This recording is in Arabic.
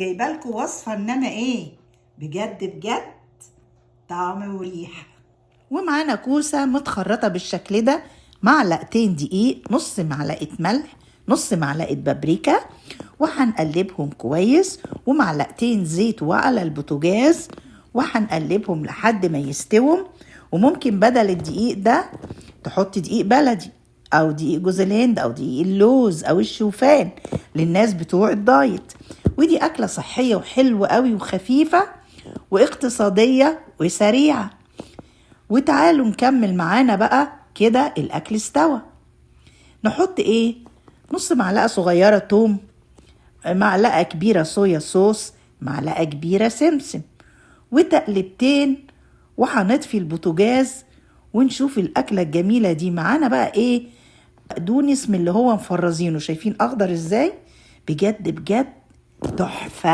جايبه لكم وصفه انما ايه بجد بجد طعم وريحه. ومعانا كوسة متخرطة بالشكل ده، معلقتين دقيق، نص معلقة ملح، نص معلقة بابريكا، وهنقلبهم كويس، ومعلقتين زيت وعلى البوتاجاز، وهنقلبهم لحد ما يستووا. وممكن بدل الدقيق ده تحط دقيق بلدي او دقيق جوز الهند او دقيق اللوز او الشوفان للناس بتوع الدايت. ودي اكلة صحية وحلوة قوي وخفيفة واقتصادية وسريعة. وتعالوا نكمل معانا بقى كده. الاكل استوى. نحط ايه؟ نص معلقة صغيرة توم، معلقة كبيرة صويا صوص، معلقة كبيرة سمسم، وتقلبتين، وهنطفي البوتاجاز ونشوف الأكلة الجميلة دي. معانا بقى ايه؟ بقدونس من اللي هو مفرزينه، شايفين أخضر ازاي؟ بجد بجد تحفة.